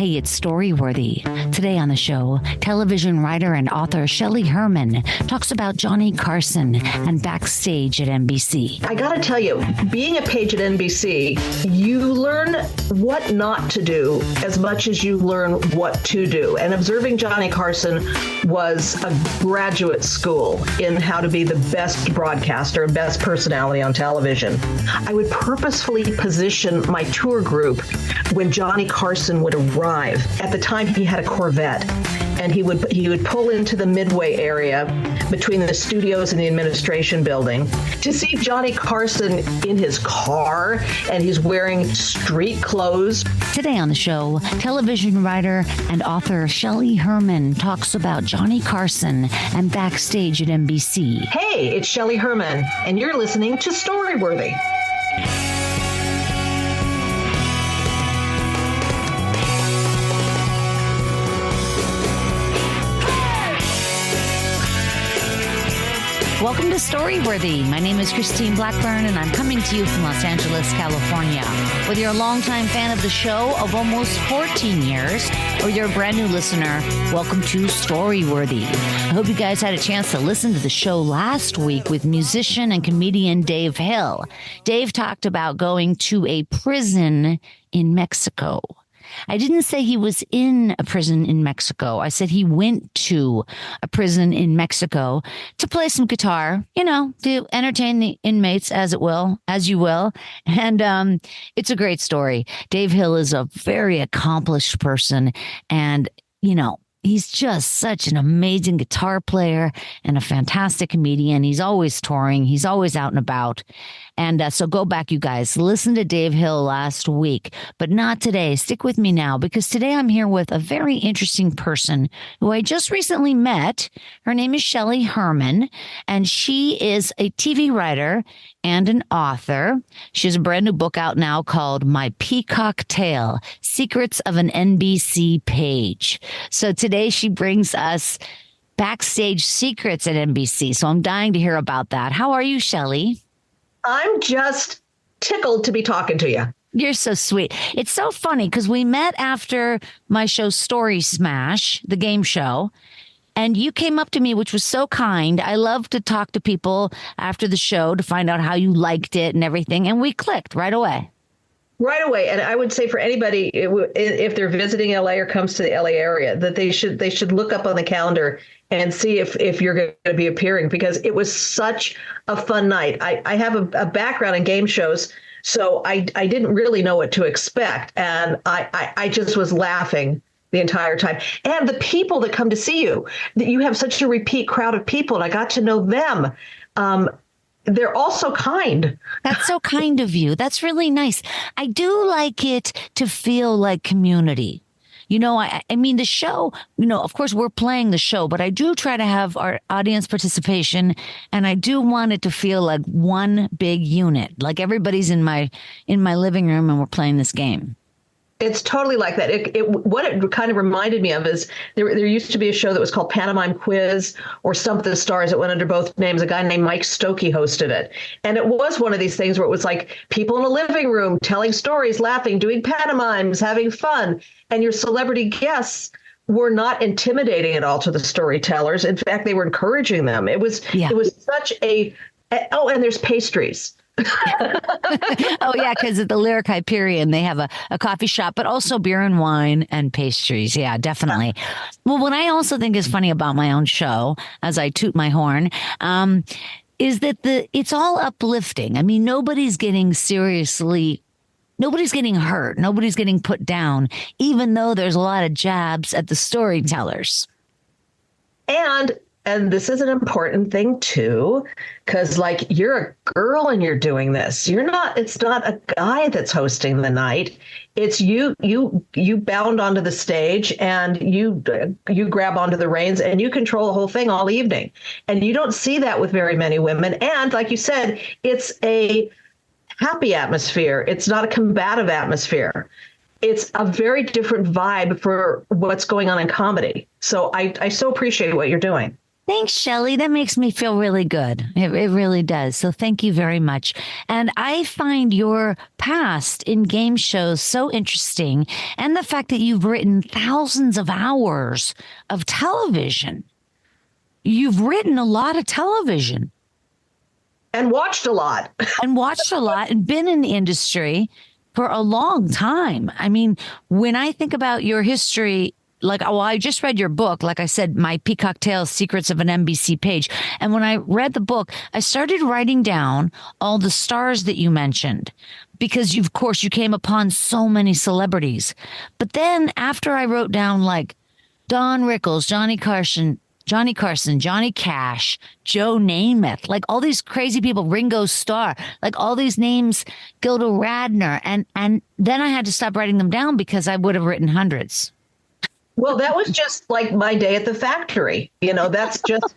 Hey, it's Storyworthy. Today on the show, television writer and author Shelley Herman talks about Johnny Carson and Backstage at NBC. I gotta tell you, being a page at NBC, you learn what not to do as much as you learn what to do. And observing Johnny Carson was a graduate school in how to be the best broadcaster and best personality on television. I would purposefully position my tour group when Johnny Carson would arrive. At the time, he had a Corvette, and he would pull into the Midway area between the studios and the administration building. To see Johnny Carson in his car, and he's wearing street clothes. Today on the show, television writer and author Shelley Herman talks about Johnny Carson and Backstage at NBC. Hey, it's Shelley Herman, and you're listening to Storyworthy. Welcome to Storyworthy. My name is Christine Blackburn, and I'm coming to you from Los Angeles, California. Whether you're a longtime fan of the show of almost 14 years, or you're a brand new listener, welcome to Storyworthy. I hope you guys had a chance to listen to the show last week with musician and comedian Dave Hill. Dave talked about going to a prison in Mexico. I didn't say he was in a prison in Mexico. I said he went to a prison in Mexico to play some guitar, to entertain the inmates as you will. And it's a great story. Dave Hill is a very accomplished person, and, he's just such an amazing guitar player and a fantastic comedian. He's always touring. He's always out and about. And so go back, you guys. Listen to Dave Hill last week, but not today. Stick with me now, because today I'm here with a very interesting person who I just recently met. Her name is Shelley Herman, and she is a TV writer and an author. She has a brand new book out now called My Peacock Tale, Secrets of an NBC Page. So today she brings us backstage secrets at NBC. So I'm dying to hear about that. How are you, Shelley? I'm just tickled to be talking to you. You're so sweet. It's so funny because we met after my show Story Smash, the game show, and you came up to me, which was so kind. I love to talk to people after the show to find out how you liked it and everything, and we clicked right away. Right away. And I would say for anybody, if they're visiting LA or comes to the LA area, that they should look up on the calendar and see if you're going to be appearing, because it was such a fun night. I have a background in game shows, so I didn't really know what to expect. And I just was laughing the entire time. And the people that come to see you, that you have such a repeat crowd of people, and I got to know them. They're all so kind. That's so kind of you. That's really nice. I do like it to feel like community. I mean, the show, of course, we're playing the show, but I do try to have our audience participation, and I do want it to feel like one big unit, like everybody's in my living room and we're playing this game. It's totally like that. What it kind of reminded me of is there used to be a show that was called Pantomime Quiz or Stump the Stars. It went under both names. A guy named Mike Stokey hosted it. And it was one of these things where it was like people in a living room telling stories, laughing, doing pantomimes, having fun. And your celebrity guests were not intimidating at all to the storytellers. In fact, they were encouraging them. It was such and there's pastries. Oh, yeah, because at the Lyric Hyperion, they have a coffee shop, but also beer and wine and pastries. Yeah, definitely. Well, what I also think is funny about my own show, as I toot my horn, is that it's all uplifting. I mean, nobody's getting hurt. Nobody's getting put down, even though there's a lot of jabs at the storytellers. And this is an important thing, too, because you're a girl and you're doing this. It's not a guy that's hosting the night. It's you bound onto the stage and you grab onto the reins and you control the whole thing all evening. And you don't see that with very many women. And like you said, it's a happy atmosphere. It's not a combative atmosphere. It's a very different vibe for what's going on in comedy. So I so appreciate what you're doing. Thanks, Shelley. That makes me feel really good. It really does. So thank you very much. And I find your past in game shows so interesting, and the fact that you've written thousands of hours of television. You've written a lot of television And watched a lot. and watched a lot and been in the industry for a long time. I mean, when I think about your history, like, well, I just read your book, like I said, My Peacock Tales, Secrets of an NBC Page. And when I read the book, I started writing down all the stars that you mentioned because of course, you came upon so many celebrities. But then after I wrote down like Don Rickles, Johnny Carson, Johnny Cash, Joe Namath, like all these crazy people, Ringo Starr, like all these names, Gilda Radner. And then I had to stop writing them down because I would have written hundreds. Well, that was just like my day at the factory. That's just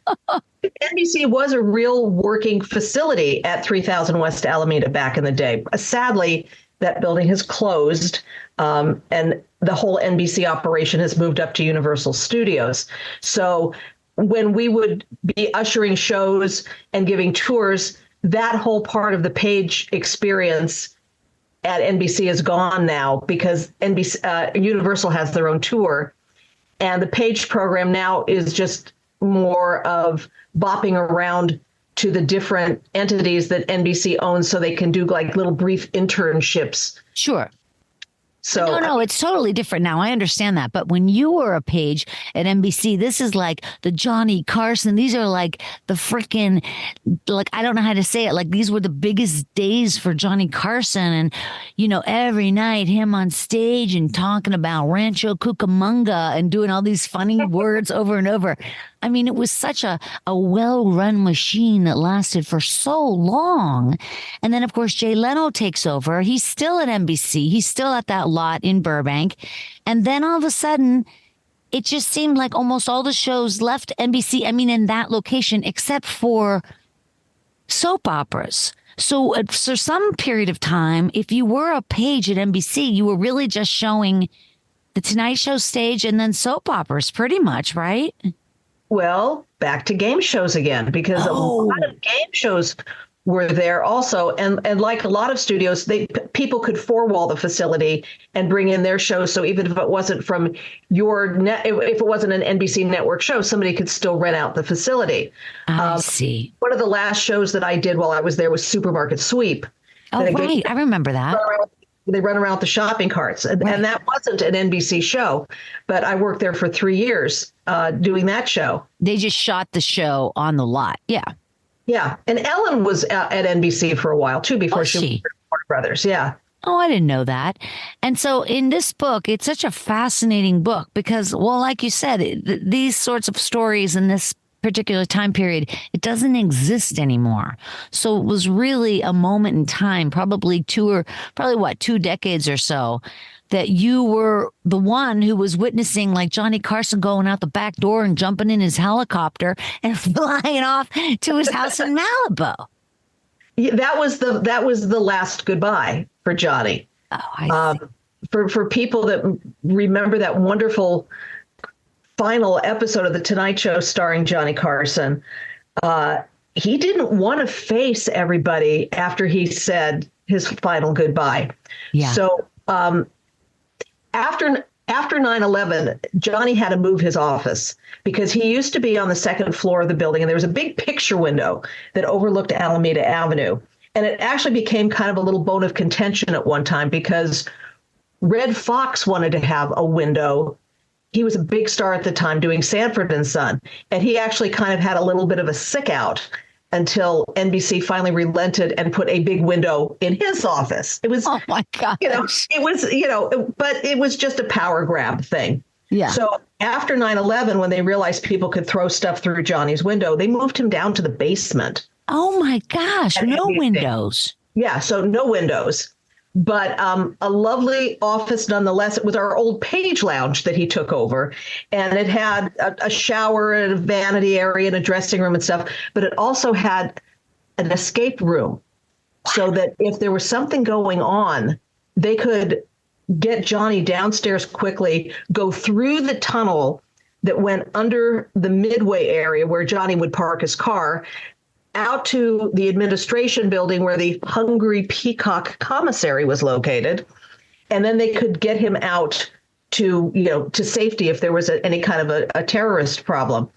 NBC was a real working facility at 3000 West Alameda back in the day. Sadly, that building has closed, and the whole NBC operation has moved up to Universal Studios. So when we would be ushering shows and giving tours, that whole part of the Page experience at NBC is gone now because Universal has their own tour. And the Page program now is just more of bopping around to the different entities that NBC owns so they can do like little brief internships. Sure. So No, it's totally different now. I understand that. But when you were a Page at NBC, this is like the Johnny Carson. These are like the freaking, like, I don't know how to say it. Like, these were the biggest days for Johnny Carson. And, every night him on stage and talking about Rancho Cucamonga and doing all these funny words over and over. I mean, it was such a well-run machine that lasted for so long. And then, of course, Jay Leno takes over. He's still at NBC. He's still at that lot in Burbank. And then all of a sudden, it just seemed like almost all the shows left NBC, I mean, in that location, except for soap operas. So for some period of time, if you were a Page at NBC, you were really just showing the Tonight Show stage and then soap operas pretty much, right? Well, back to game shows again, because a lot of game shows were there also. And like a lot of studios, people could four-wall the facility and bring in their shows. So even if it wasn't from your net, if it wasn't an NBC network show, somebody could still rent out the facility. I see. One of the last shows that I did while I was there was Supermarket Sweep. Oh, right. I remember that. They run around with the shopping carts. And that wasn't an NBC show, but I worked there for 3 years doing that show. They just shot the show on the lot. Yeah. Yeah. And Ellen was at NBC for a while, too, before she was with Warner Brothers. Yeah. Oh, I didn't know that. And so in this book, it's such a fascinating book because, well, like you said, these sorts of stories in this particular time period, it doesn't exist anymore. So it was really a moment in time, probably 2 decades or so, that you were the one who was witnessing like Johnny Carson going out the back door and jumping in his helicopter and flying off to his house in Malibu. Yeah, that was the last goodbye for Johnny. Oh, I see. For people that remember that wonderful final episode of The Tonight Show starring Johnny Carson, he didn't want to face everybody after he said his final goodbye. Yeah. So after 9/11, Johnny had to move his office because he used to be on the second floor of the building, and there was a big picture window that overlooked Alameda Avenue. And it actually became kind of a little bone of contention at one time because Red Fox wanted to have a window. He was a big star at the time doing Sanford and Son, and he actually kind of had a little bit of a sick out until NBC finally relented and put a big window in his office. It was, oh my God, but it was just a power grab thing. Yeah. So after 9/11, when they realized people could throw stuff through Johnny's window, they moved him down to the basement. Oh my gosh, no windows. Yeah, so no windows. But a lovely office nonetheless. It was our old Page lounge that he took over. And it had a shower and a vanity area and a dressing room and stuff. But it also had an escape room so that if there was something going on, they could get Johnny downstairs quickly, go through the tunnel that went under the Midway area where Johnny would park his car out to the administration building where the Hungry Peacock commissary was located. And then they could get him out to, to safety if there was any kind of a terrorist problem.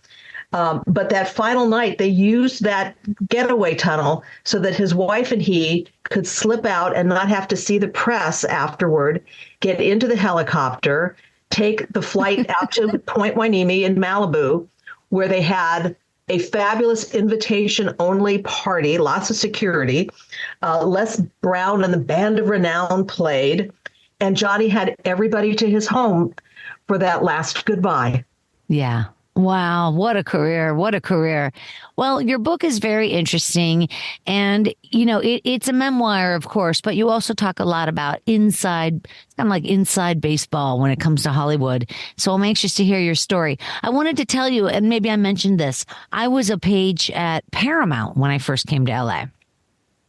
But that final night, they used that getaway tunnel so that his wife and he could slip out and not have to see the press afterward, get into the helicopter, take the flight out to Point Hueneme in Malibu, where they had a fabulous invitation-only party, lots of security. Les Brown and the Band of Renown played, and Johnny had everybody to his home for that last goodbye. Yeah. Wow. What a career. What a career. Well, your book is very interesting. And, it's a memoir, of course, but you also talk a lot about it's kind of like inside baseball when it comes to Hollywood. So I'm anxious to hear your story. I wanted to tell you, and maybe I mentioned this, I was a page at Paramount when I first came to LA.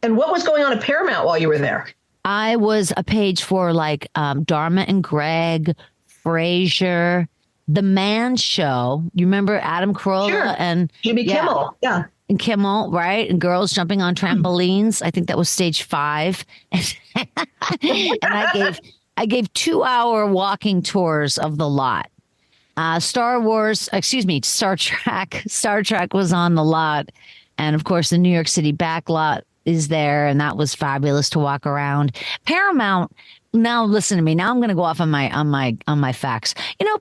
And what was going on at Paramount while you were there? I was a page for Dharma and Greg, Frasier, The Man Show. You remember Adam Carolla and Jimmy Kimmel? Yeah. And Kimmel, right? And girls jumping on trampolines. I think that was stage 5. And I gave 2-hour walking tours of the lot. Star Trek. Star Trek was on the lot. And of course, the New York City back lot is there. And that was fabulous to walk around. Paramount. Now listen to me. Now I'm going to go off on my facts.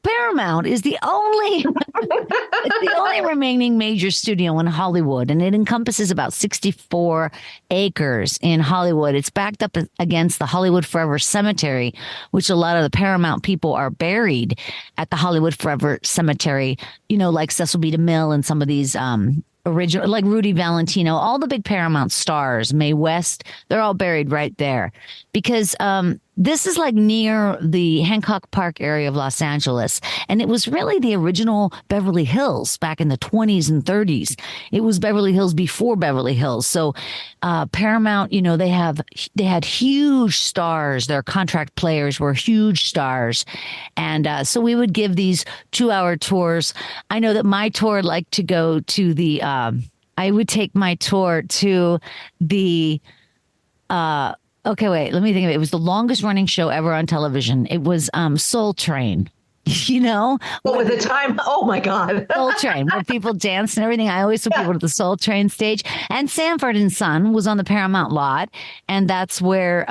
Paramount is the only it's the only remaining major studio in Hollywood, and it encompasses about 64 acres in Hollywood. It's backed up against the Hollywood Forever Cemetery, which a lot of the Paramount people are buried at the Hollywood Forever Cemetery. Like Cecil B. DeMille and some of these original, like Rudy Valentino, all the big Paramount stars, Mae West, they're all buried right there because this is like near the Hancock Park area of Los Angeles. And it was really the original Beverly Hills back in the 20s and 30s. It was Beverly Hills before Beverly Hills. So Paramount, they had huge stars. Their contract players were huge stars. And so we would give these 2-hour tours. I know that my tour liked to go to the I would take my tour to the okay, wait, let me think of it. It was the longest running show ever on television. It was Soul Train. Well, at the time, oh my God. Soul Train, where people danced and everything. I always took people to the Soul Train stage. And Sanford and Son was on the Paramount lot. And that's where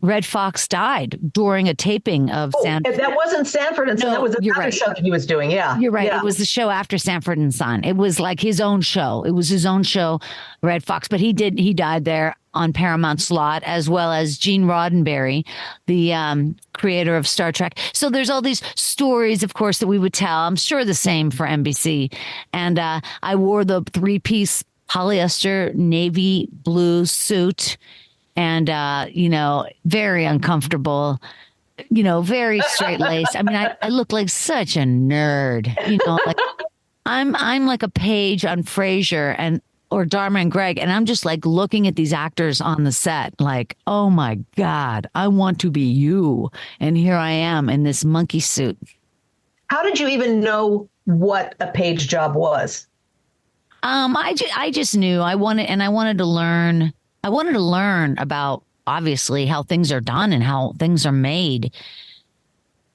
Red Fox died during a taping of Sanford. That wasn't Sanford and Son. That was another show that he was doing. Yeah. You're right. Yeah. It was the show after Sanford and Son. It was like his own show. It was his own show, Red Fox. But he died there on Paramount's lot, as well as Gene Roddenberry, the creator of Star Trek. So there's all these stories, of course, that we would tell. I'm sure the same for NBC. And I wore the 3-piece polyester navy blue suit and, very uncomfortable, very straight laced. I mean, I look like such a nerd, like I'm like a page on Frasier or Dharma and Greg. And I'm just like looking at these actors on the set like, oh my God, I want to be you. And here I am in this monkey suit. How did you even know what a page job was? I just knew I wanted to learn. I wanted to learn about obviously how things are done and how things are made.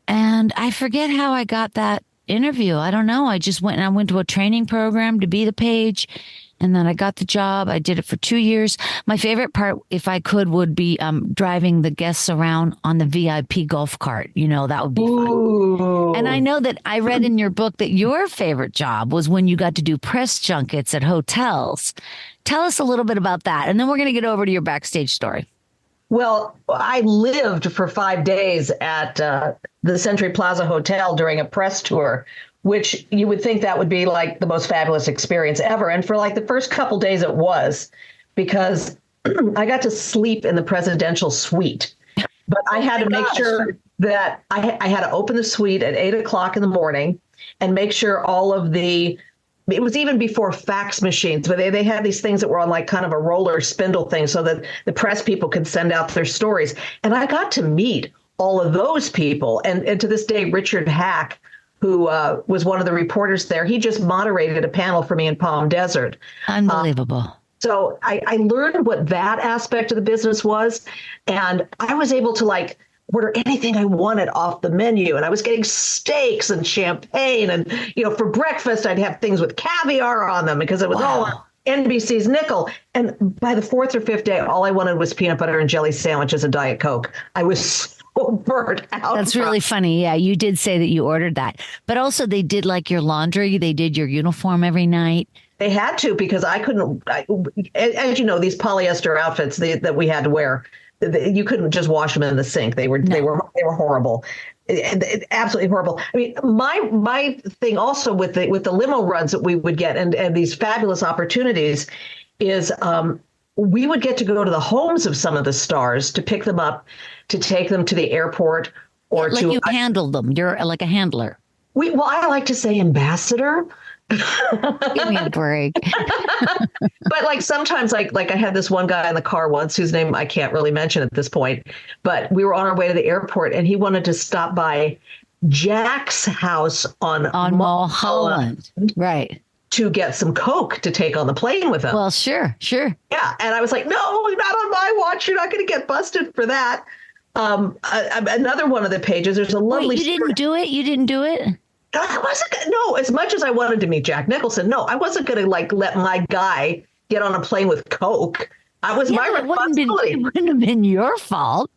And I forget how I got that interview. I don't know. I went to a training program to be the page. And then I got the job. I did it for 2 years. My favorite part, if I could, would be driving the guests around on the VIP golf cart. That would be fun. And I know that I read in your book that your favorite job was when you got to do press junkets at hotels. Tell us a little bit about that. And then we're going to get over to your backstage story. Well, I lived for 5 days at the Century Plaza Hotel during a press tour, which you would think that would be like the most fabulous experience ever. And for like the first couple days it was, because I got to sleep in the presidential suite. But I had to make sure that I had to open the suite at 8:00 in the morning and make sure it was even before fax machines, but they had these things that were on like kind of a roller spindle thing so that the press people could send out their stories. And I got to meet all of those people. And to this day, Richard Hack, who was one of the reporters there. He just moderated a panel for me in Palm Desert. Unbelievable. So I learned what that aspect of the business was, and I was able to like order anything I wanted off the menu. And I was getting steaks and champagne, and for breakfast I'd have things with caviar on them because it was all on NBC's nickel. And by the fourth or fifth day, all I wanted was peanut butter and jelly sandwiches and Diet Coke. I was so burnt out. That's really funny. Yeah, you did say that you ordered that, but also they did like your laundry. They did your uniform every night. They had to, because I couldn't, as you know, these polyester outfits that we had to wear, you couldn't just wash them in the sink. They were horrible, absolutely horrible. I mean, my thing also with the limo runs that we would get and these fabulous opportunities is we would get to go to the homes of some of the stars to pick them up, to take them to the airport, or you handled them. You're like a handler. I like to say ambassador. Give me a break. But like sometimes like I had this one guy in the car once whose name I can't really mention at this point, but we were on our way to the airport and he wanted to stop by Jack's house on Mulholland. Right. To get some Coke to take on the plane with him. Well, sure. Yeah. And I was like, no, not on my watch. You're not going to get busted for that. Another one of the pages, there's a lovely Wait, you didn't do it? I wasn't. No, as much as I wanted to meet Jack Nicholson, no, I wasn't going to like let my guy get on a plane with Coke. I was my responsibility. It wouldn't have been your fault.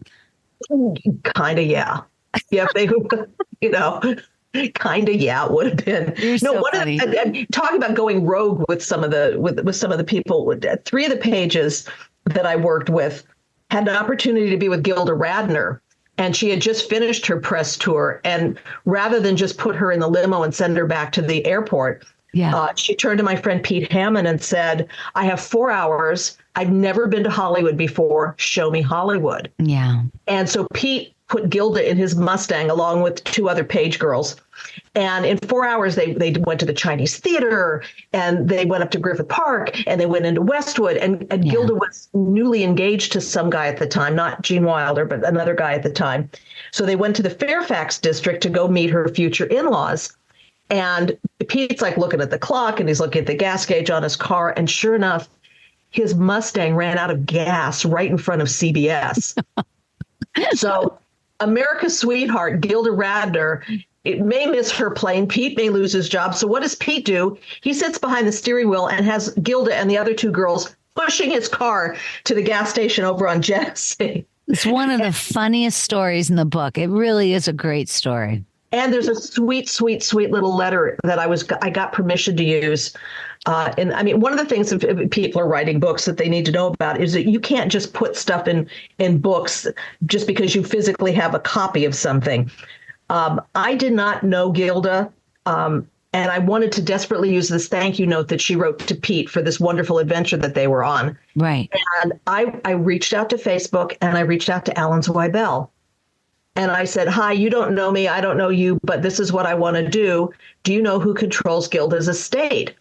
Kind of, yeah. Yeah, if they, kind of, yeah, it would have been. You're so funny. Talking about going rogue with some of the people. 3 of the pages that I worked with had an opportunity to be with Gilda Radner. And she had just finished her press tour. And rather than just put her in the limo and send her back to the airport, she turned to my friend Pete Herman and said, I have 4 hours. I've never been to Hollywood before. Show me Hollywood. Yeah. And so Pete put Gilda in his Mustang along with 2 other page girls. And in 4 hours, they went to the Chinese Theater, and they went up to Griffith Park, and they went into Westwood. And Gilda was newly engaged to some guy at the time, not Gene Wilder, but another guy at the time. So they went to the Fairfax district to go meet her future in-laws. And Pete's like looking at the clock, and he's looking at the gas gauge on his car. And sure enough, his Mustang ran out of gas right in front of CBS. So America's sweetheart, Gilda Radner, it may miss her plane. Pete may lose his job. So what does Pete do? He sits behind the steering wheel and has Gilda and the other 2 girls pushing his car to the gas station over on Genesee. It's one of the funniest stories in the book. It really is a great story. And there's a sweet, sweet, sweet little letter that I got permission to use. And I mean, one of the things if people are writing books that they need to know about is that you can't just put stuff in books just because you physically have a copy of something. I did not know Gilda, and I wanted to desperately use this thank you note that she wrote to Pete for this wonderful adventure that they were on. Right. And I reached out to Facebook, and I reached out to Alan Zweibel. And I said, hi, you don't know me. I don't know you, but this is what I want to do. Do you know who controls Gilda's estate?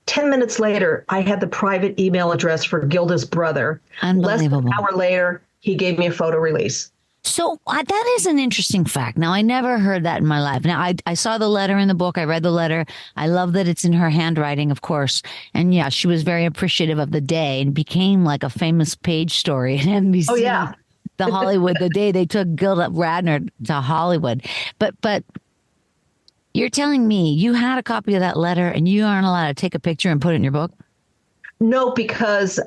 10 minutes later, I had the private email address for Gilda's brother. Unbelievable. Less than an hour later, he gave me a photo release. So that is an interesting fact. Now, I never heard that in my life. Now, I saw the letter in the book. I read the letter. I love that it's in her handwriting, of course. And yeah, she was very appreciative of the day and became like a famous page story at NBC. Oh, yeah. The Hollywood, the day they took Gilda Radner to Hollywood. But you're telling me you had a copy of that letter and you aren't allowed to take a picture and put it in your book? No, because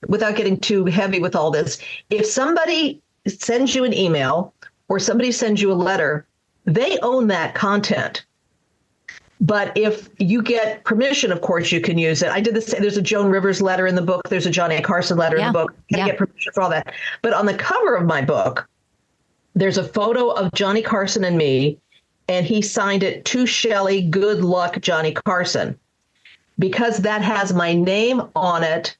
without getting too heavy with all this, if somebody sends you an email or somebody sends you a letter, they own that content. But if you get permission, of course, you can use it. I did this. There's a Joan Rivers letter in the book. There's a Johnny Carson letter in the book. You get permission for all that. But on the cover of my book, there's a photo of Johnny Carson and me, and he signed it to Shelley, good luck, Johnny Carson. Because that has my name on it,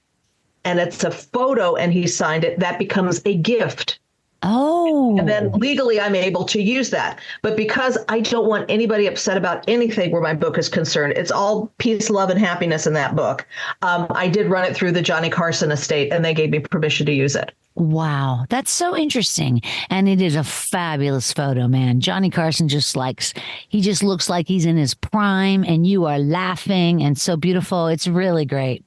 and it's a photo, and he signed it, that becomes a gift. Oh. And then legally I'm able to use that. But because I don't want anybody upset about anything where my book is concerned, it's all peace, love, and happiness in that book. I did run it through the Johnny Carson estate, and they gave me permission to use it. Wow, that's so interesting. And it is a fabulous photo, man. Johnny Carson he just looks like he's in his prime and you are laughing and so beautiful. It's really great.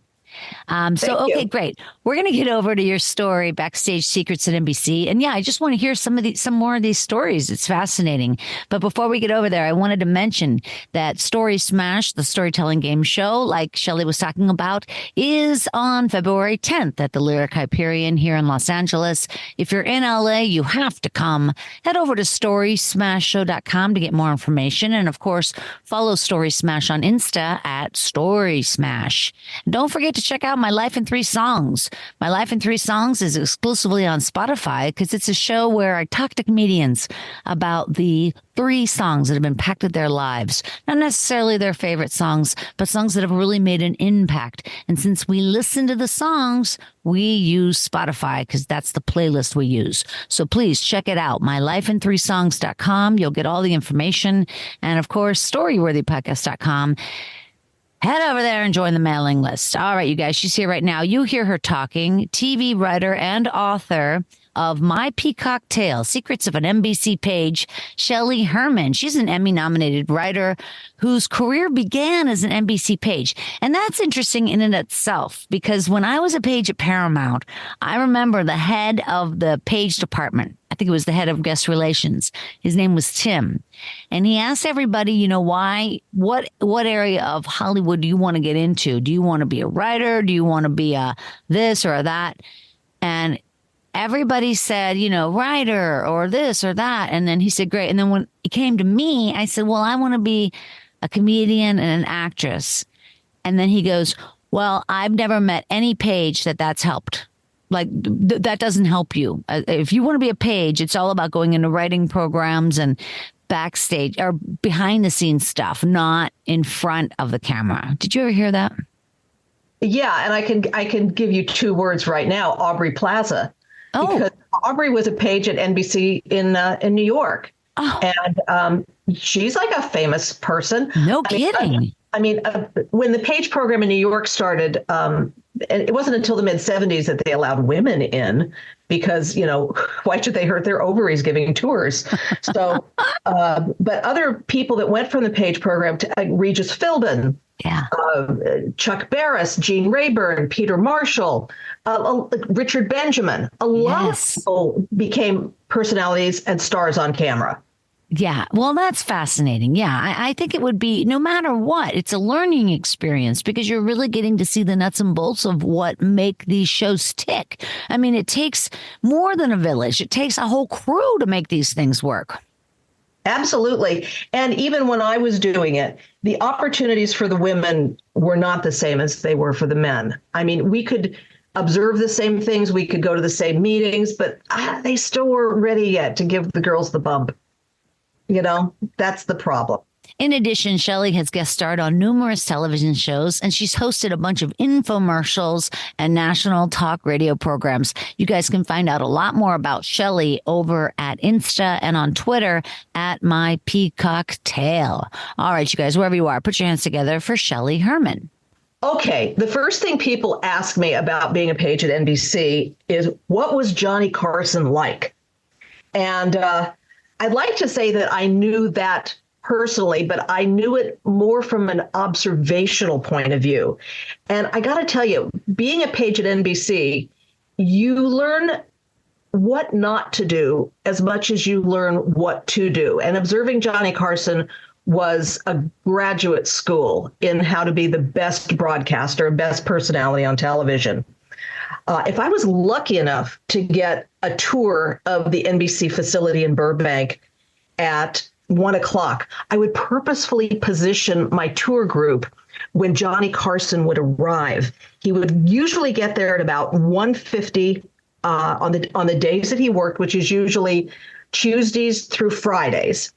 Thank Okay, you. great. We're going to get over to your story, Backstage Secrets at NBC. And yeah, I just want to hear some more of these stories. It's fascinating. But before we get over there, I wanted to mention that Story Smash, the storytelling game show, like Shelley was talking about, is on February 10th at the Lyric Hyperion here in Los Angeles. If you're in LA, you have to come. Head over to storysmashshow.com to get more information. And of course, follow Story Smash on Insta at Story Smash. Don't forget to check out My Life in 3 Songs. My Life in 3 Songs is exclusively on Spotify because it's a show where I talk to comedians about the 3 songs that have impacted their lives. Not necessarily their favorite songs, but songs that have really made an impact. And since we listen to the songs, we use Spotify because that's the playlist we use. So please check it out. MyLifeIn3Songs.com. You'll get all the information. And of course, StoryWorthyPodcast.com. Head over there and join the mailing list. All right, you guys, she's here right now. You hear her talking, TV writer and author of My Peacock Tale, Secrets of an NBC Page, Shelley Herman. She's an Emmy-nominated writer whose career began as an NBC page. And that's interesting in and itself, because when I was a page at Paramount, I remember the head of the page department. I think it was the head of guest relations. His name was Tim. And he asked everybody, what area of Hollywood do you want to get into? Do you want to be a writer? Do you want to be a this or that? And everybody said, writer or this or that. And then he said, great. And then when it came to me, I said, well, I want to be a comedian and an actress. And then he goes, well, I've never met any page that's helped. Like that doesn't help you. If you want to be a page, it's all about going into writing programs and backstage or behind the scenes stuff, not in front of the camera. Did you ever hear that? Yeah, and I can give you 2 words right now, Aubrey Plaza. Oh, because Aubrey was a page at NBC in New York. oh, And she's like a famous person. no kidding. When the Page program in New York started, and it wasn't until the mid 70s that they allowed women in because, why should they hurt their ovaries giving tours? So, but other people that went from the Page program to Regis Philbin, Yeah. Chuck Barris, Gene Rayburn, Peter Marshall, Richard Benjamin. A lot of people became personalities and stars on camera. Yeah. Well, that's fascinating. Yeah. I think it would be no matter what, it's a learning experience because you're really getting to see the nuts and bolts of what make these shows tick. I mean, it takes more than a village. It takes a whole crew to make these things work. Absolutely. And even when I was doing it, the opportunities for the women were not the same as they were for the men. I mean, we could observe the same things. We could go to the same meetings, but they still weren't ready yet to give the girls the bump. That's the problem. In addition, Shelley has guest starred on numerous television shows, and she's hosted a bunch of infomercials and national talk radio programs. You guys can find out a lot more about Shelley over at Insta and on Twitter at My Peacock Tale. All right, you guys, wherever you are, put your hands together for Shelley Herman. Okay, the first thing people ask me about being a page at NBC is, what was Johnny Carson like? And I'd like to say that I knew that personally, but I knew it more from an observational point of view. And I got to tell you, being a page at NBC, you learn what not to do as much as you learn what to do. And observing Johnny Carson was a graduate school in how to be the best broadcaster, best personality on television. If I was lucky enough to get a tour of the NBC facility in Burbank at 1:00, I would purposefully position my tour group when Johnny Carson would arrive. He would usually get there at about 1:50 on the days that he worked, which is usually Tuesdays through Fridays.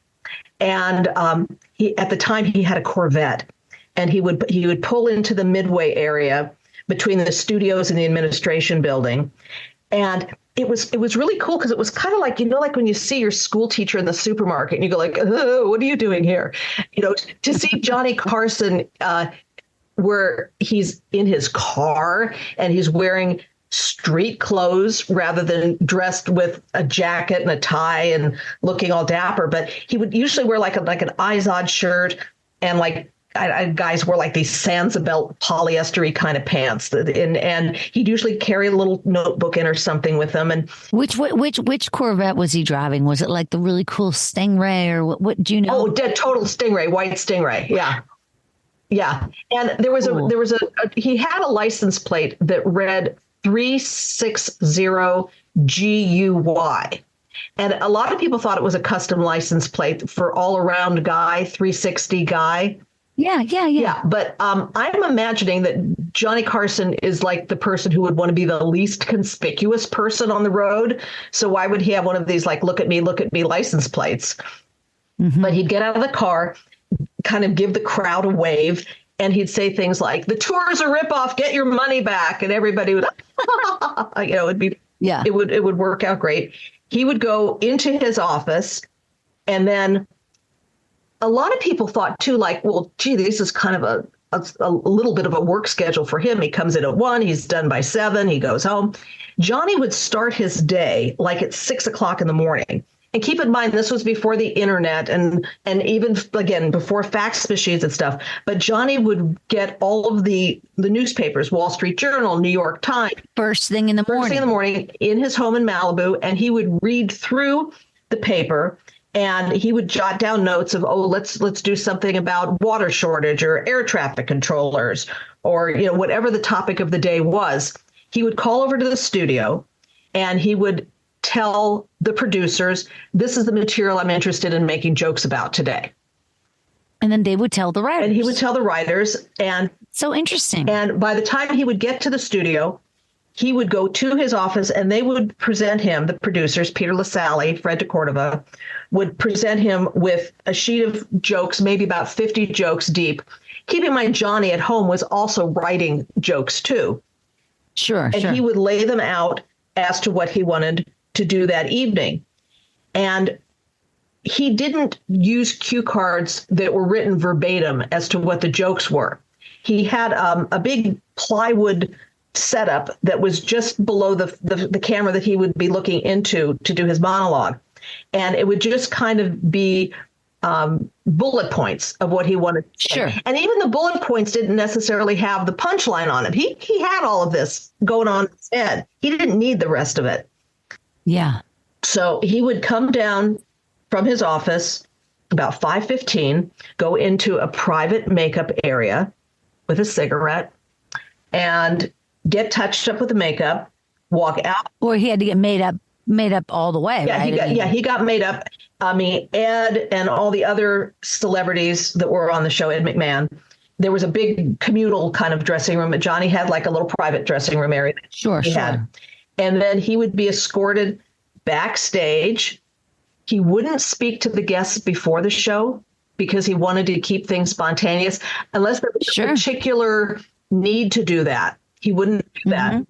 And at the time he had a Corvette, and he would pull into the Midway area between the studios and the administration building. And it was really cool because it was kind of like, like when you see your school teacher in the supermarket and you go like, oh, what are you doing here? To see Johnny Carson where he's in his car and he's wearing street clothes rather than dressed with a jacket and a tie and looking all dapper. But he would usually wear like an Izod shirt, and like guys wore like these Sansabelt polyestery kind of pants, and he'd usually carry a little notebook in or something with him. And which Corvette was he driving? Was it like the really cool Stingray, or what do you know? Oh, dead total Stingray, white Stingray. Yeah. Yeah. And there was he had a license plate that read 360 GUY. And a lot of people thought it was a custom license plate for all around guy, 360 guy. Yeah. But I'm imagining that Johnny Carson is like the person who would want to be the least conspicuous person on the road. So why would he have one of these like, look at me license plates? Mm-hmm. But he'd get out of the car, kind of give the crowd a wave, and he'd say things like, the tour is a ripoff, get your money back. And everybody would, it would work out great. He would go into his office, and then a lot of people thought too, like, well, gee, this is kind of a little bit of a work schedule for him. He comes in at 1, he's done by 7, he goes home. Johnny would start his day like at 6 o'clock in the morning. And keep in mind, this was before the internet and even, again, before fax machines and stuff. But Johnny would get all of the newspapers, Wall Street Journal, New York Times. First thing in the morning in his home in Malibu. And he would read through the paper, and he would jot down notes of, let's do something about water shortage or air traffic controllers or, whatever the topic of the day was. He would call over to the studio, and he would tell the producers, this is the material I'm interested in making jokes about today. And then they would tell the writers. And he would tell the writers. And so interesting. And by the time he would get to the studio, he would go to his office, and they would present him, the producers, Peter LaSalle, Fred DeCordova, would present him with a sheet of jokes, maybe about 50 jokes deep. Keep in mind, Johnny at home was also writing jokes too. Sure. And he would lay them out as to what he wanted to do that evening. And he didn't use cue cards that were written verbatim as to what the jokes were. He had a big plywood setup that was just below the camera that he would be looking into to do his monologue. And it would just kind of be bullet points of what he wanted to say. Sure. And even the bullet points didn't necessarily have the punchline on it. He had all of this going on in his head. He didn't need the rest of it. Yeah. So he would come down from his office about 5:15, go into a private makeup area with a cigarette and get touched up with the makeup, walk out. Or he had to get made up all the way, right? He got made up. I mean, Ed and all the other celebrities that were on the show, Ed McMahon, there was a big communal kind of dressing room. Johnny had like a little private dressing room area. Sure. And then he would be escorted backstage. He wouldn't speak to the guests before the show because he wanted to keep things spontaneous, unless there was a particular need to do that. He wouldn't do that. Mm-hmm.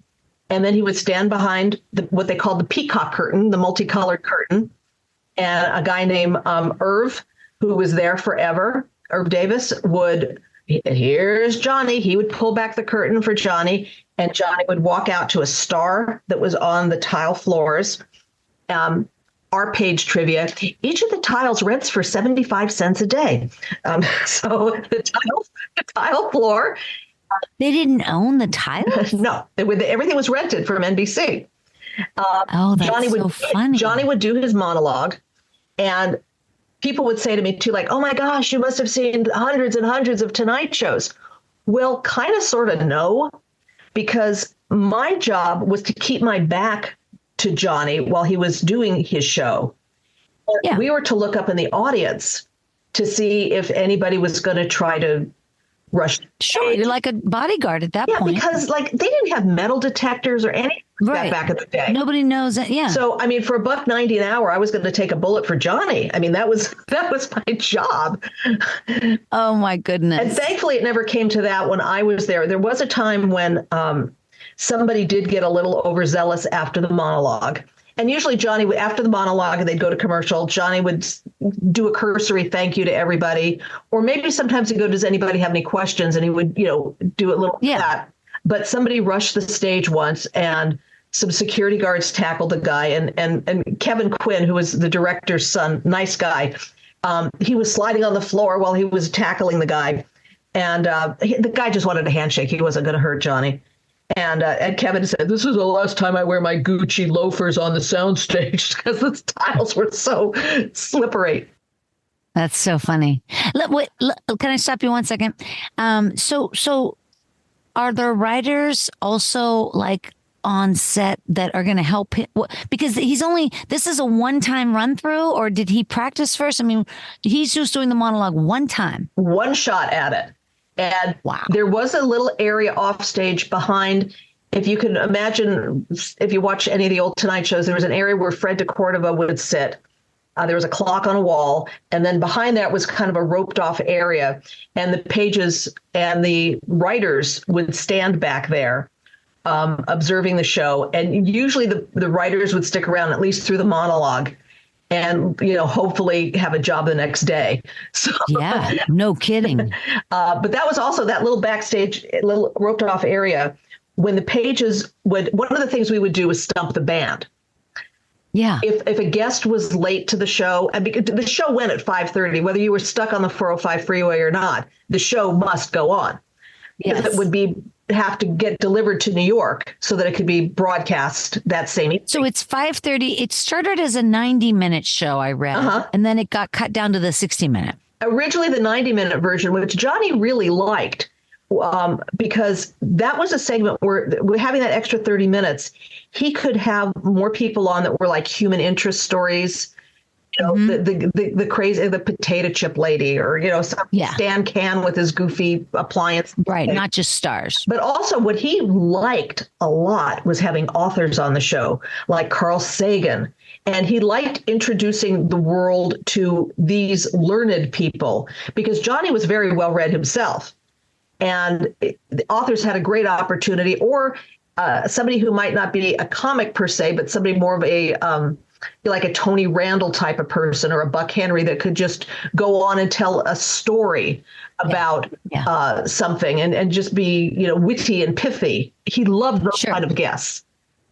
And then he would stand behind what they called the peacock curtain, the multicolored curtain. And a guy named Irv, who was there forever, Irv Davis, here's Johnny. He would pull back the curtain for Johnny, and Johnny would walk out to a star that was on the tile floors. Our page trivia, each of the tiles rents for 75 cents a day. So the tile floor. They didn't own the tiles? No, everything was rented from NBC. That's so funny. Johnny would do his monologue, and people would say to me too, like, oh my gosh, you must have seen hundreds and hundreds of Tonight shows. Well, kind of, sort of, no, because my job was to keep my back to Johnny while he was doing his show. Yeah. We were to look up in the audience to see if anybody was going to try to rush. Sure, you're like a bodyguard at that point. Yeah, because like they didn't have metal detectors or anything like that back in the day. Nobody knows that. Yeah. So I mean, for $1.90 an hour, I was going to take a bullet for Johnny. I mean, that was my job. Oh my goodness! And thankfully, it never came to that when I was there. There was a time when somebody did get a little overzealous after the monologue. And usually Johnny would, after the monologue, they'd go to commercial. Johnny would do a cursory thank you to everybody. Or maybe sometimes he'd go, does anybody have any questions? And he would, do a little of that. but somebody rushed the stage once and some security guards tackled the guy, and Kevin Quinn, who was the director's son, nice guy, he was sliding on the floor while he was tackling the guy. And the guy just wanted a handshake. He wasn't going to hurt Johnny. And Kevin said, "This is the last time I wear my Gucci loafers on the soundstage," because the tiles were so slippery. That's so funny. Wait, can I stop you 1 second? So are there writers also like on set that are going to help him? Because this is a one-time run through, or did he practice first? I mean, he's just doing the monologue one time. One shot at it. And wow. There was a little area off stage behind. If you can imagine, if you watch any of the old Tonight shows, there was an area where Fred DeCordova would sit. There was a clock on a wall. And then behind that was kind of a roped off area. And the pages and the writers would stand back there observing the show. And usually the writers would stick around at least through the monologue and, hopefully have a job the next day. So yeah, no kidding. But that was also that little backstage, little roped off area when the pages one of the things we would do was stump the band. Yeah. If a guest was late to the show, and the show went at 5:30, whether you were stuck on the 405 freeway or not, the show must go on. Yes. It would have to get delivered to New York so that it could be broadcast that same evening. So it's 5:30. It started as a 90-minute show, I read, and then it got cut down to the 60-minute. Originally the 90-minute version, which Johnny really liked, because that was a segment where we're having that extra 30 minutes. He could have more people on that were like human interest stories. The crazy, the potato chip lady, or, Stan Can with his goofy appliance. Right. Not just stars. But also what he liked a lot was having authors on the show like Carl Sagan. And he liked introducing the world to these learned people because Johnny was very well read himself. And the authors had a great opportunity, or somebody who might not be a comic per se, but somebody more of a like a Tony Randall type of person, or a Buck Henry that could just go on and tell a story about something and just be, witty and pithy. He loved those kind of guests.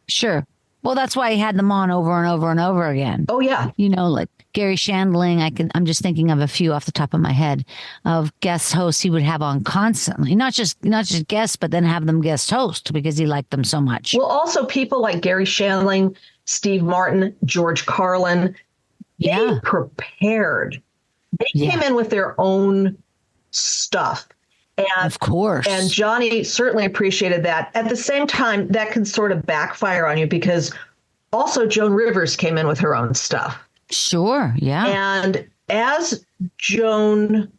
Sure. Well, that's why he had them on over and over and over again. Oh, yeah. Like Gary Shandling. I'm just thinking of a few off the top of my head of guest hosts he would have on constantly. Not just guests, but then have them guest host because he liked them so much. Well, also people like Gary Shandling, Steve Martin, George Carlin, they prepared. They came in with their own stuff. And, of course. And Johnny certainly appreciated that. At the same time, that can sort of backfire on you because also Joan Rivers came in with her own stuff. Sure, yeah. And as Joan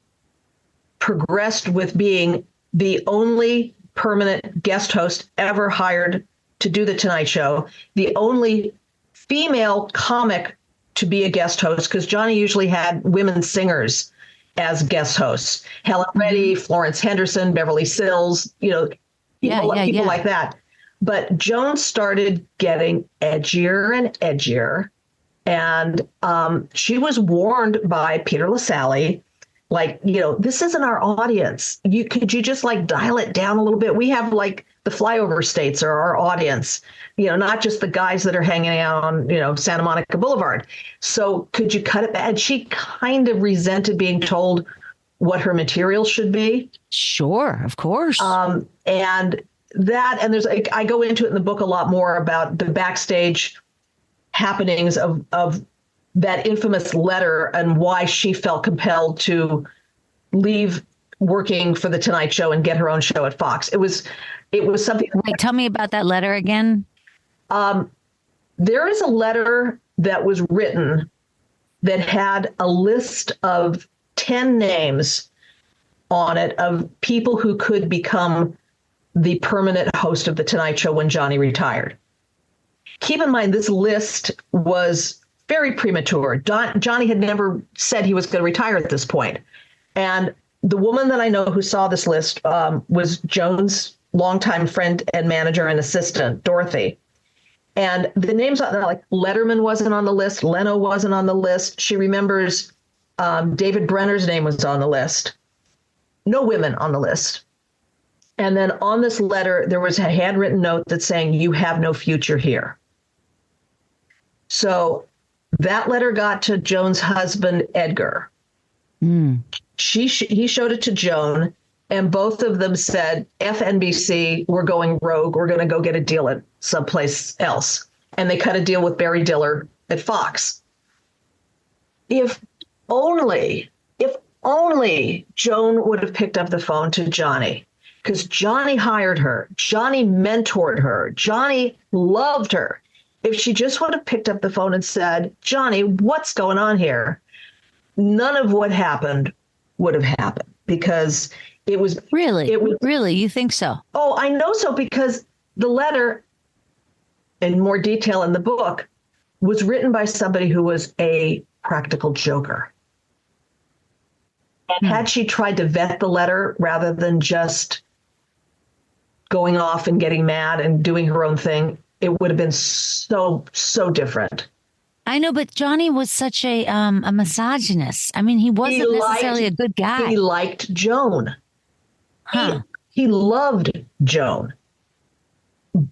progressed with being the only permanent guest host ever hired to do The Tonight Show, the only female comic to be a guest host, because Johnny usually had women singers as guest hosts. Helen Reddy, Florence Henderson, Beverly Sills, people like that. But Joan started getting edgier and edgier. And she was warned by Peter LaSalle, like, this isn't our audience. Could you just like dial it down a little bit? We have like the flyover states are our audience, not just the guys that are hanging out on, Santa Monica Boulevard. So could you cut it back? And she kind of resented being told what her material should be. Sure, of course. And I go into it in the book a lot more about the backstage happenings of that infamous letter and why she felt compelled to leave working for The Tonight Show and get her own show at Fox. It was something. Wait, tell me about that letter again. There is a letter that was written that had a list of 10 names on it of people who could become the permanent host of The Tonight Show when Johnny retired. Keep in mind, this list was very premature. Johnny had never said he was going to retire at this point. And the woman that I know who saw this list was Joan's longtime friend and manager and assistant, Dorothy. And the names, like Letterman wasn't on the list. Leno wasn't on the list. She remembers David Brenner's name was on the list. No women on the list. And then on this letter, there was a handwritten note that's saying, you have no future here. So that letter got to Joan's husband, Edgar. Mm. He showed it to Joan, and both of them said, F NBC, we're going rogue. We're going to go get a deal at someplace else. And they cut a deal with Barry Diller at Fox. If only Joan would have picked up the phone to Johnny, because Johnny hired her. Johnny mentored her. Johnny loved her. If she just would have picked up the phone and said, Johnny, what's going on here? None of what happened would have happened, because it was really, you think so? Oh, I know so, because the letter, in more detail in the book, was written by somebody who was a practical joker. And had she tried to vet the letter rather than just going off and getting mad and doing her own thing, it would have been so different. I know, but Johnny was such a misogynist. I mean, he wasn't necessarily a good guy. He liked Joan. Huh. He loved Joan.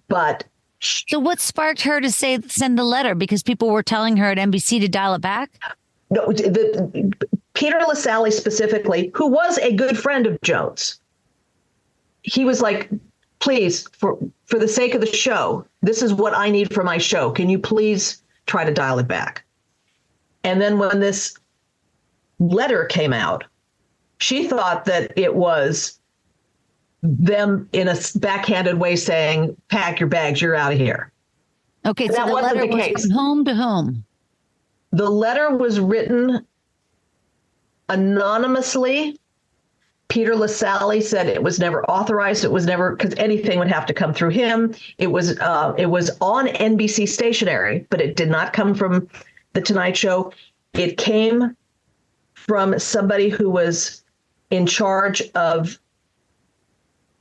But so what sparked her to send the letter? Because people were telling her at NBC to dial it back? No, Peter LaSalle specifically, who was a good friend of Joan's, he was like, please, for the sake of the show, this is what I need for my show. Can you please try to dial it back? And then when this letter came out, she thought that it was them in a backhanded way saying, pack your bags, you're out of here. Okay, so the letter was from whom to whom? The letter was written anonymously. Peter LaSalle said it was never authorized. It was never, because anything would have to come through him. It was on NBC stationery, but it did not come from The Tonight Show. It came from somebody who was in charge of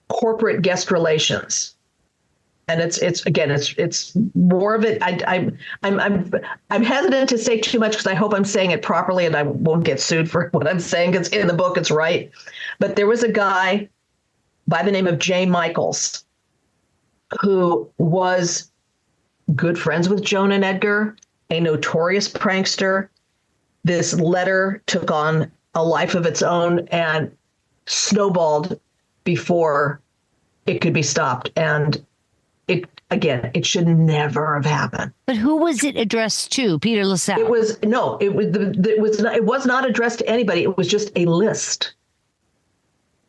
corporate guest relations. And it's more of it. I'm hesitant to say too much because I hope I'm saying it properly and I won't get sued for what I'm saying, because in the book it's right. But there was a guy by the name of Jay Michaels who was good friends with Joan and Edgar, a notorious prankster. This letter took on a life of its own and snowballed before it could be stopped. And it should never have happened. But who was it addressed to? Peter LaSalle? It was not addressed to anybody. It was just a list.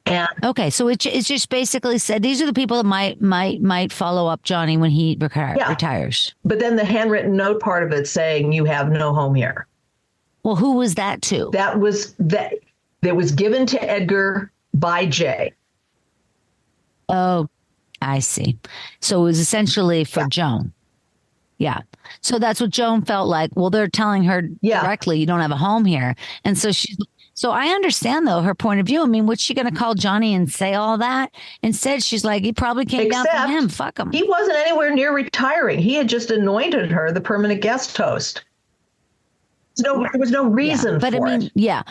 And okay, so it just basically said these are the people that might follow up Johnny when he retires. But then the handwritten note part of it saying you have no home here. Well, who was that to? That was given to Edgar by Jay. Oh, I see. So it was essentially for Joan. Yeah. So that's what Joan felt like. Well, they're telling her directly, you don't have a home here. And so so I understand, though, her point of view. I mean, what's she going to call Johnny and say all that? Instead, she's like, he probably came down from him. Fuck him. He wasn't anywhere near retiring. He had just anointed her the permanent guest host. There was no reason for it. But I mean, yeah.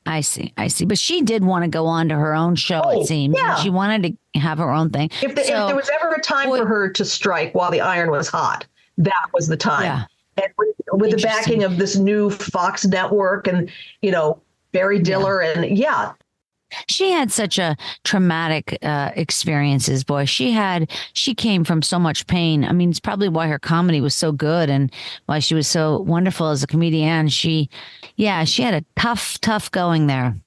I see. But she did want to go on to her own show, it seems. Yeah. She wanted to have her own thing. If there was ever a time for her to strike while the iron was hot, that was the time. Yeah. And with the backing of this new Fox network and, Barry Diller She had such a traumatic experiences, boy. She came from so much pain. I mean, it's probably why her comedy was so good and why she was so wonderful as a comedian. She had a tough going there.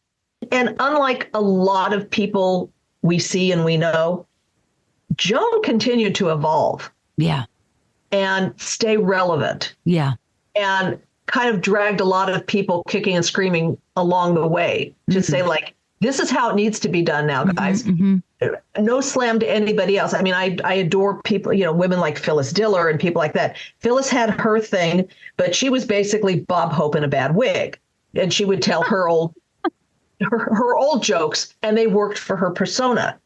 And unlike a lot of people we see and we know, Joan continued to evolve. Yeah. And stay relevant. Yeah. And kind of dragged a lot of people kicking and screaming along the way to say, like, this is how it needs to be done now, guys. Mm-hmm. No slam to anybody else. I mean, I adore people, women like Phyllis Diller and people like that. Phyllis had her thing, but she was basically Bob Hope in a bad wig. And she would tell her old jokes, and they worked for her persona.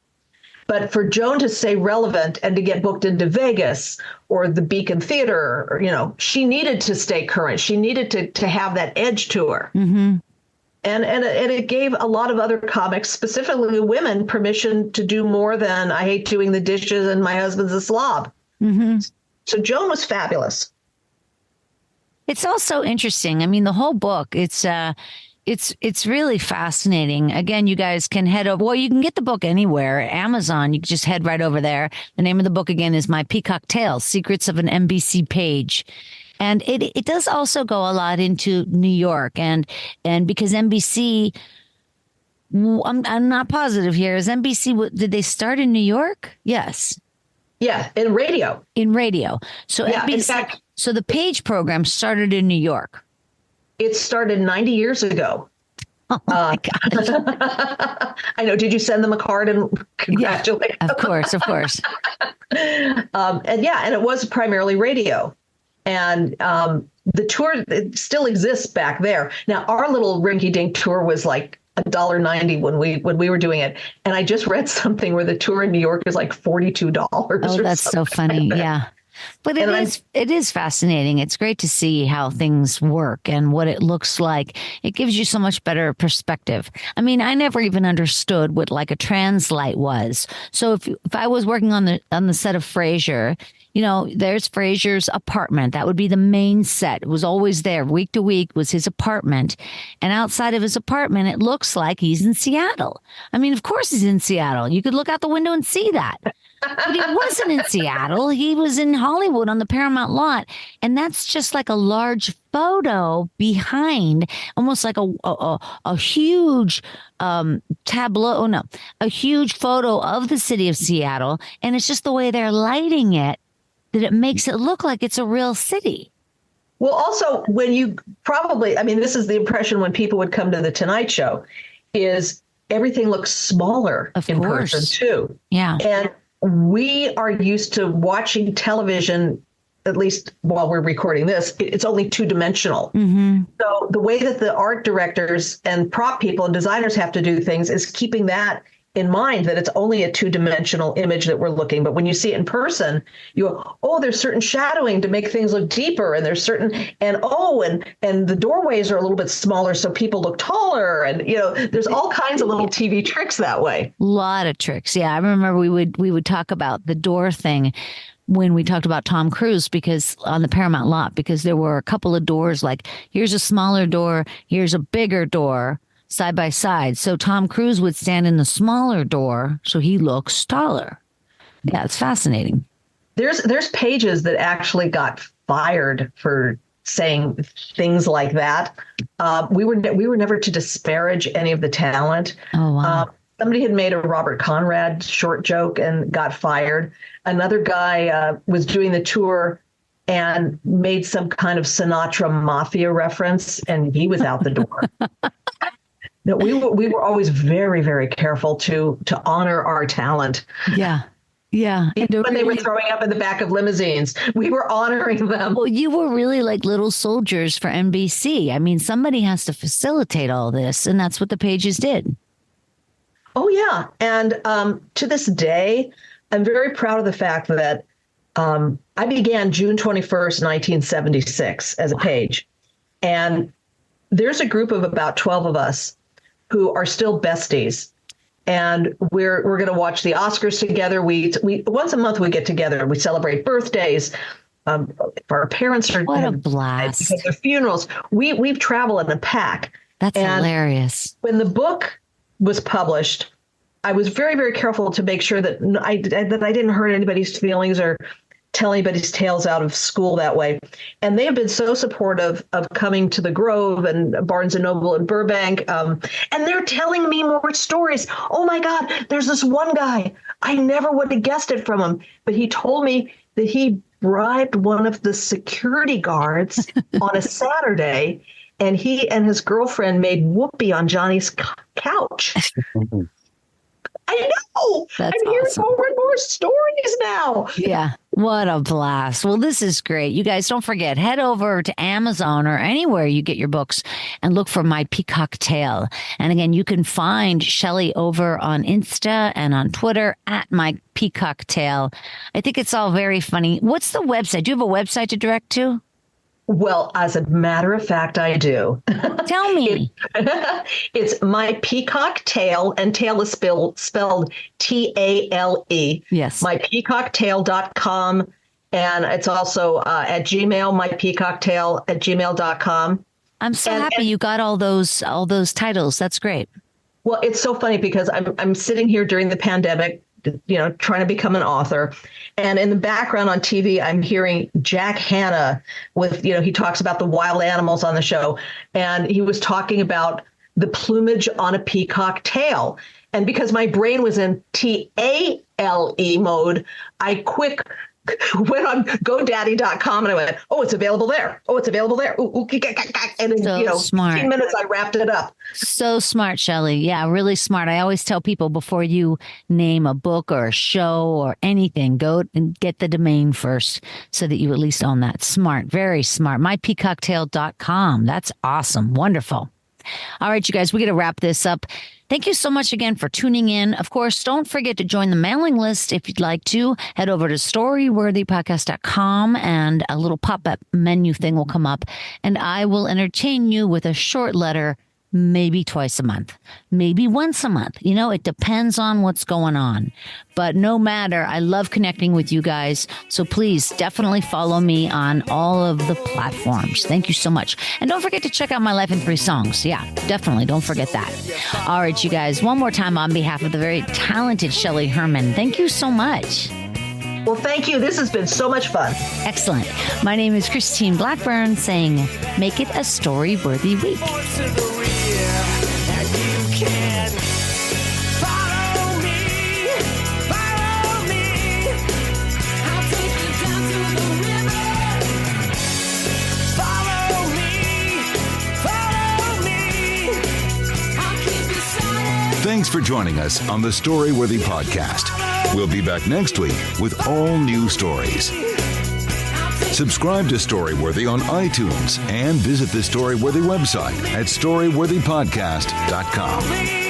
But for Joan to stay relevant and to get booked into Vegas or the Beacon Theater, she needed to stay current. She needed to have that edge to her. Mm-hmm. And it gave a lot of other comics, specifically women, permission to do more than I hate doing the dishes and my husband's a slob. Mm-hmm. So Joan was fabulous. It's also interesting. I mean, the whole book, it's really fascinating. Again, you guys can head over. Well, you can get the book anywhere. Amazon, you can just head right over there. The name of the book again is My Peacock Tales, Secrets of an NBC Page. And it does also go a lot into New York and because NBC, I'm not positive here. Is NBC, did they start in New York? Yes. Yeah, in radio. In radio. So yeah, NBC, in fact, so the Page program started in New York. It started 90 years ago. Oh my gosh. I know. Did you send them a card and congratulate them? Of course. And it was primarily radio. And the tour it still exists back there. Now, our little rinky-dink tour was like $1.90 when we were doing it. And I just read something where the tour in New York is like $42. Oh, that's so funny. Like yeah. But it is fascinating. It's great to see how things work and what it looks like. It gives you so much better perspective. I mean, I never even understood what like a translite was. So if I was working on the set of Frasier, you know, there's Frasier's apartment. That would be the main set. It was always there. Week to week was his apartment. And outside of his apartment, it looks like he's in Seattle. I mean, of course he's in Seattle. You could look out the window and see that. But he wasn't in Seattle. He was in Hollywood on the Paramount lot. And that's just like a large photo behind, almost like a huge tableau. Oh, no, a huge photo of the city of Seattle. And it's just the way they're lighting it that it makes it look like it's a real city. Well, also, when you probably, I mean, this is the impression when people would come to the Tonight Show, is everything looks smaller in person, too. Yeah. And we are used to watching television, at least while we're recording this, it's only two-dimensional. Mm-hmm. So the way that the art directors and prop people and designers have to do things is keeping that in mind, that it's only a two-dimensional image that we're looking. But when you see it in person, you go, oh, there's certain shadowing to make things look deeper. And there's certain, and the doorways are a little bit smaller so people look taller. And, you know, there's all kinds of little TV tricks that way. A lot of tricks. Yeah, I remember we would talk about the door thing when we talked about Tom Cruise, because on the Paramount lot, because there were a couple of doors, like here's a smaller door, here's a bigger door, side by side. So Tom Cruise would stand in the smaller door, so he looks taller. Yeah, it's fascinating. There's pages that actually got fired for saying things like that. We were never to disparage any of the talent. Oh, wow. Somebody had made a Robert Conrad short joke and got fired. Another guy was doing the tour and made some kind of Sinatra mafia reference, and he was out the door. No, we were always very, very careful to honor our talent. Yeah. Yeah. Even when they were throwing up in the back of limousines, we were honoring them. Well, you were really like little soldiers for NBC. I mean, somebody has to facilitate all this, and that's what the Pages did. Oh, yeah. And to this day, I'm very proud of the fact that I began June 21st, 1976 as a Page. And there's a group of about 12 of us who are still besties. And we're going to watch the Oscars together. We once a month we get together. We celebrate birthdays. Our parents are what a blast. Their funerals. We've traveled in a pack. That's hilarious. When the book was published, I was very, very careful to make sure that I didn't hurt anybody's feelings or tell anybody's tales out of school that way. And they have been so supportive of coming to the Grove and Barnes & Noble in Burbank. And they're telling me more stories. Oh, my God, there's this one guy. I never would have guessed it from him. But he told me that he bribed one of the security guards on a Saturday, and he and his girlfriend made whoopee on Johnny's couch. I know. That's I'm hearing awesome. more and more stories now. Yeah. What a blast. Well, this is great. You guys don't forget, head over to Amazon or anywhere you get your books and look for My Peacock Tale. And again, you can find Shelley over on Insta and on Twitter at My Peacock Tale. I think it's all very funny. What's the website? Do you have a website to direct to? Well, as a matter of fact, I do. Tell me. It's My Peacock Tale, and tail is spelled Tale. Yes. MyPeacockTale.com. And it's also at Gmail, mypeacocktail@gmail.com. I'm so happy you got all those titles. That's great. Well, it's so funny because I'm sitting here during the pandemic, trying to become an author. And in the background on TV, I'm hearing Jack Hanna with, he talks about the wild animals on the show. And he was talking about the plumage on a peacock tail. And because my brain was in TALE mode, I went on GoDaddy.com and I went, oh, it's available there. Oh, it's available there. Ooh, and in, smart. 15 minutes, I wrapped it up. So smart, Shelley. Yeah, really smart. I always tell people before you name a book or a show or anything, go and get the domain first so that you at least own that. Smart, very smart. MyPeacocktail.com. That's awesome. Wonderful. All right, you guys, we got to wrap this up. Thank you so much again for tuning in. Of course, don't forget to join the mailing list if you'd like to. Head over to storyworthypodcast.com and a little pop-up menu thing will come up, and I will entertain you with a short letter, maybe twice a month, maybe once a month. It depends on what's going on. But no matter, I love connecting with you guys. So please definitely follow me on all of the platforms. Thank you so much. And don't forget to check out My Life in 3 Songs. Yeah, definitely. Don't forget that. All right, you guys, one more time on behalf of the very talented Shelley Herman, thank you so much. Well, thank you. This has been so much fun. Excellent. My name is Christine Blackburn saying, make it a story-worthy week. Thanks for joining us on the Storyworthy Podcast. We'll be back next week with all new stories. Subscribe to Storyworthy on iTunes and visit the Storyworthy website at storyworthypodcast.com.